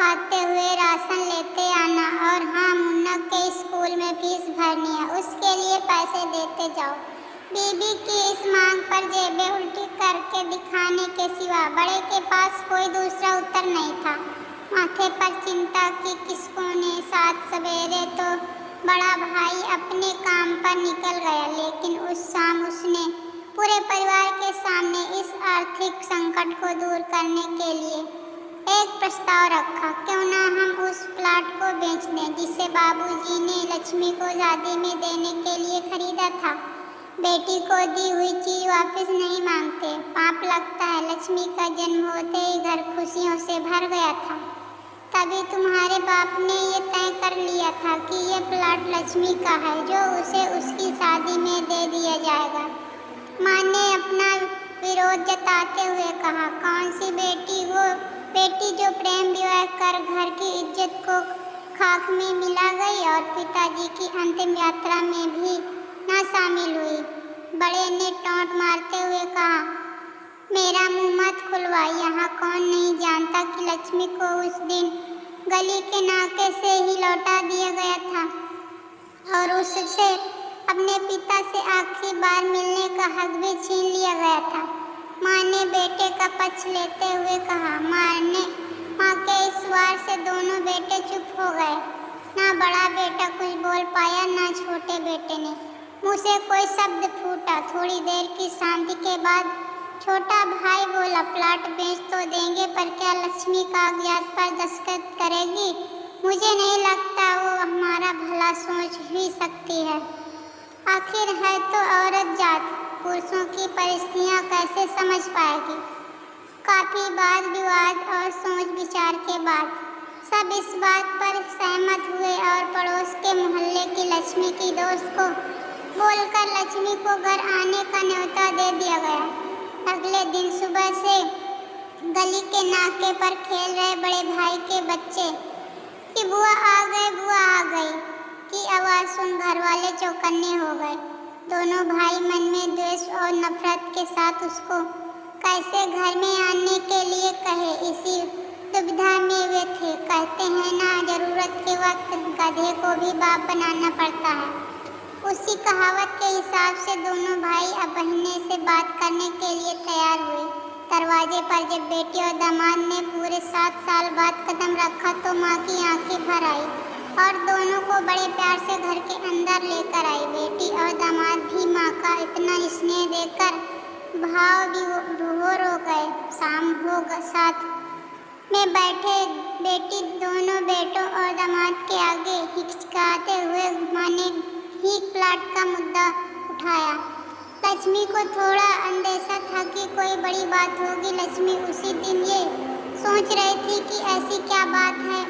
आते हुए राशन लेते आना, और हाँ, मुन्ना के स्कूल में फीस भरनी है, उसके लिए पैसे देते जाओ। बीबी की इस मांग पर जेबें उल्टी करके दिखाने के सिवा बड़े के पास कोई दूसरा उत्तर नहीं था। माथे पर चिंता की किसकों ने। सात सवेरे तो बड़ा भाई अपने काम पर निकल गया, लेकिन उस शाम उसने पूरे परिवार के सामने इस आर्थिक संकट को दूर करने के लिए एक प्रस्ताव रखा। क्यों ना हम उस प्लाट को बेच दें जिसे बाबूजी ने लक्ष्मी को शादी में देने के लिए खरीदा था। बेटी को दी हुई चीज वापस नहीं मांगते। पाप लगता है। लक्ष्मी का जन्म होते ही घर खुशियों से भर गया था। तभी तुम्हारे बाप ने ये तय कर लिया था कि ये प्लाट लक्ष्मी का है, जो उसे उसकी शादी में दे दिया जाएगा। माँ ने अपना विरोध जताते हुए कहा, कौन सी बेटी? वो बेटी जो प्रेम विवाह कर घर की इज्जत को खाक में मिला गई और पिताजी की अंतिम यात्रा में भी न शामिल हुई। बड़े ने टोंट मारते हुए कहा, मेरा मुंह मत खुलवा। यहाँ कौन नहीं जानता कि लक्ष्मी को उस दिन गली के नाके से ही लौटा दिया गया था और उससे अपने पिता से आखिरी बार मिलने का हक भी छीन लिया गया था। माँ ने बेटे का पक्ष लेते हुए कहा। माँ के इस वार से दोनों बेटे चुप हो गए। ना बड़ा बेटा कुछ बोल पाया, ना छोटे बेटे ने। मुँह से कोई शब्द फूटा। थोड़ी देर की शांति के बाद छोटा भाई बोला, प्लाट बेच तो देंगे, पर क्या लक्ष्मी कागजात पर दस्तखत करेगी? मुझे नहीं लगता वो हमारा भला सोच भी सकती है। आखिर है तो औरत जात, पुरुषों की परिस्थितियाँ कैसे समझ पाएगी? काफी वाद विवाद और सोच विचार के बाद सब इस बात पर सहमत हुए और पड़ोस के मोहल्ले की लक्ष्मी की दोस्त को बोलकर लक्ष्मी को घर आने का न्योता दे दिया गया। अगले दिन सुबह से गली के नाके पर खेल रहे बड़े भाई के बच्चे कि बुआ आ गए, बुआ आ गई की आवाज़ सुन घर वाले चौकन्ने हो गए। दोनों भाई मन में द्वेष और नफरत के साथ उसको कैसे घर में आने के लिए कहे, इसी दुविधा में वे थे। कहते हैं ना, जरूरत के वक्त गधे को भी बाप बनाना पड़ता है। उसी कहावत के हिसाब से दोनों भाई अब बहने से बात करने के लिए तैयार हुए। दरवाजे पर जब बेटी और दामाद ने पूरे 7 साल बाद कदम रखा तो माँ की आंखें भर आई और दोनों को बड़े प्यार से घर के अंदर लेकर आई। बेटी और दामाद भी माँ का इतना स्नेह देकर भाव विभोर हो गए। शाम हो साथ में बैठे बेटी दोनों बेटों और दामाद के आगे हिचकाते हुए माँ ने ही प्लाट का मुद्दा उठाया। लक्ष्मी को थोड़ा अंदेशा था कि कोई बड़ी बात होगी। लक्ष्मी उसी दिन ये सोच रही थी कि ऐसी क्या बात है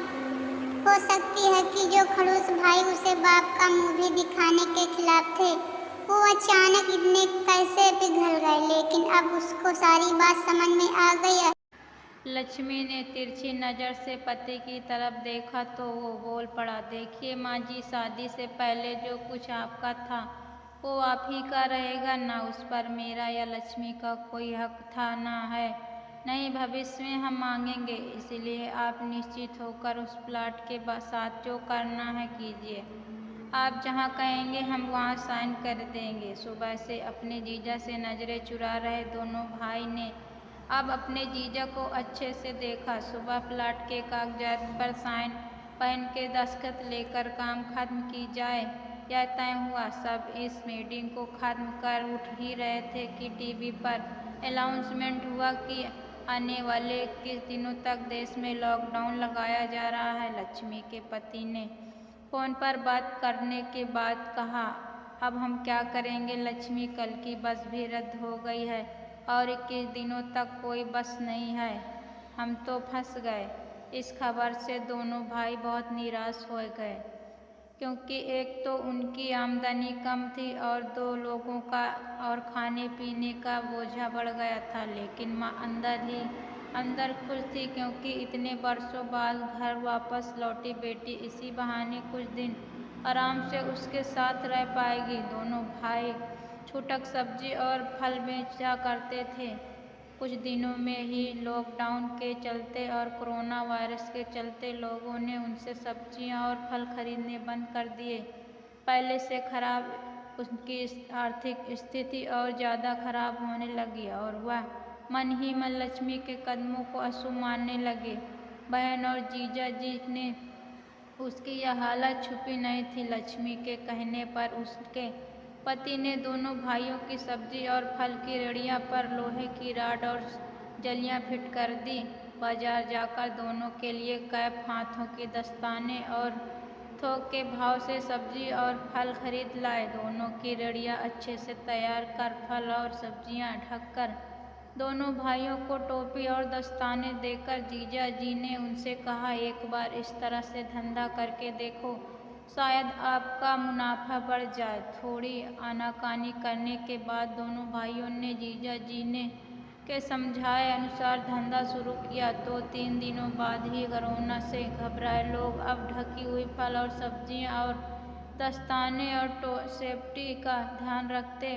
हो सकती है कि जो खड़ूस भाई उसे बाप का मुंह भी दिखाने के खिलाफ थे, वो अचानक इतने कैसे पिघल गए। लेकिन अब उसको सारी बात समझ में आ गई। लक्ष्मी ने तिरछी नज़र से पति की तरफ देखा तो वो बोल पड़ा, देखिए माँ जी, शादी से पहले जो कुछ आपका था वो आप ही का रहेगा। ना उस पर मेरा या लक्ष्मी का कोई हक था, ना है, नहीं भविष्य में हम मांगेंगे। इसलिए आप निश्चित होकर उस प्लाट के साथ जो करना है कीजिए। आप जहाँ कहेंगे हम वहाँ साइन कर देंगे। सुबह से अपने जीजा से नज़रें चुरा रहे दोनों भाई ने अब अपने जीजा को अच्छे से देखा। सुबह प्लाट के कागजात पर साइन पेन के दस्तखत लेकर काम खत्म की जाए यह तय हुआ। सब इस मीटिंग को खत्म कर उठ ही रहे थे कि टीवी पर अनाउंसमेंट हुआ कि आने वाले कुछ दिनों तक देश में लॉकडाउन लगाया जा रहा है। लक्ष्मी के पति ने फोन पर बात करने के बाद कहा, अब हम क्या करेंगे लक्ष्मी, कल की बस भी रद्द हो गई है और 21 दिनों तक कोई बस नहीं है। हम तो फंस गए। इस खबर से दोनों भाई बहुत निराश हो गए, क्योंकि एक तो उनकी आमदनी कम थी और 2 लोगों का और खाने पीने का बोझा बढ़ गया था। लेकिन माँ अंदर ही अंदर खुश थी, क्योंकि इतने वर्षों बाद घर वापस लौटी बेटी इसी बहाने कुछ दिन आराम से उसके साथ रह पाएगी। दोनों भाई छूटक सब्जी और फल बेचा करते थे। कुछ दिनों में ही लॉकडाउन के चलते और कोरोना वायरस के चलते लोगों ने उनसे सब्जियां और फल खरीदने बंद कर दिए। पहले से खराब उनकी आर्थिक स्थिति और ज़्यादा खराब होने लगी और वह मन ही मन लक्ष्मी के कदमों को अशुभ मानने लगे। बहन और जीजा जी ने उसकी यह हालत छुपी नहीं थी। लक्ष्मी के कहने पर उसके पति ने दोनों भाइयों की सब्जी और फल की रेहड़ियों पर लोहे की राड और जलियां फिट कर दी। बाजार जाकर दोनों के लिए कैप, हाथों की दस्ताने और थोक के भाव से सब्जी और फल खरीद लाए। दोनों की रेहड़ियां अच्छे से तैयार कर फल और सब्जियां ढककर दोनों भाइयों को टोपी और दस्ताने देकर जीजा जी ने उनसे कहा, एक बार इस तरह से धंधा करके देखो, शायद आपका मुनाफा बढ़ जाए। थोड़ी आनाकानी करने के बाद दोनों भाइयों ने जीजा जी ने के समझाए अनुसार धंधा शुरू किया। तो 3 दिनों बाद ही कोरोना से घबराए लोग अब ढकी हुई फल और सब्जियां और दस्ताने और सेफ्टी का ध्यान रखते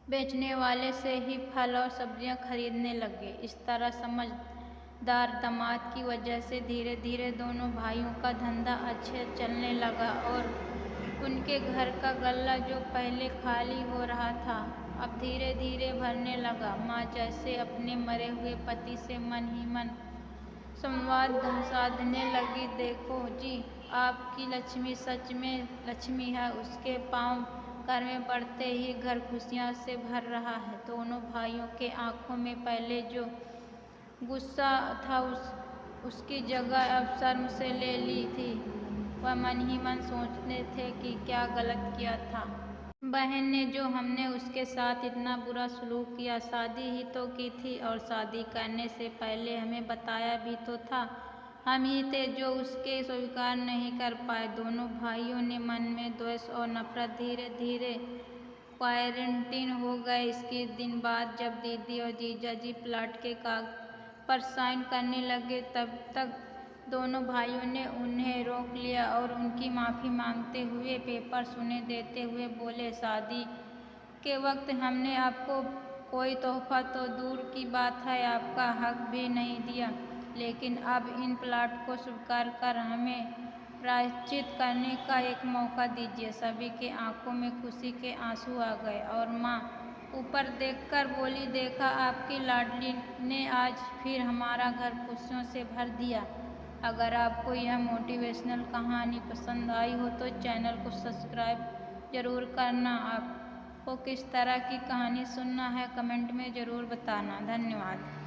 बेचने वाले से ही फल और सब्जियां खरीदने लगे। इस तरह समझदार दामाद की वजह से धीरे धीरे दोनों भाइयों का धंधा अच्छे चलने लगा और उनके घर का गल्ला जो पहले खाली हो रहा था अब धीरे धीरे भरने लगा। माँ जैसे अपने मरे हुए पति से मन ही मन संवाद साधने लगी। देखो जी, आपकी लक्ष्मी सच में लक्ष्मी है। उसके पाँव घर में पड़ते ही घर खुशियों से भर रहा है। दोनों भाइयों के आंखों में पहले जो गुस्सा था उसकी जगह अब शर्म से ले ली थी। वह मन ही मन सोचते थे कि क्या गलत किया था बहन ने जो हमने उसके साथ इतना बुरा सलूक किया। शादी ही तो की थी और शादी करने से पहले हमें बताया भी तो था। हम ही थे जो उसके स्वीकार नहीं कर पाए। दोनों भाइयों ने मन में द्वेष और नफरत धीरे धीरे क्वारंटीन हो गए। इसके दिन बाद जब दीदी और जीजा जी प्लाट के कागज पर साइन करने लगे तब तक दोनों भाइयों ने उन्हें रोक लिया और उनकी माफ़ी मांगते हुए पेपर उन्हें देते हुए बोले, शादी के वक्त हमने आपको कोई तोहफा तो दूर की बात है आपका हक भी नहीं दिया, लेकिन अब इन प्लाट को स्वीकार कर हमें प्रायश्चित करने का एक मौका दीजिए। सभी के आंखों में खुशी के आंसू आ गए और माँ ऊपर देखकर बोली, देखा आपकी लाडली ने आज फिर हमारा घर खुशियों से भर दिया। अगर आपको यह मोटिवेशनल कहानी पसंद आई हो तो चैनल को सब्सक्राइब ज़रूर करना। आपको किस तरह की कहानी सुनना है कमेंट में ज़रूर बताना। धन्यवाद।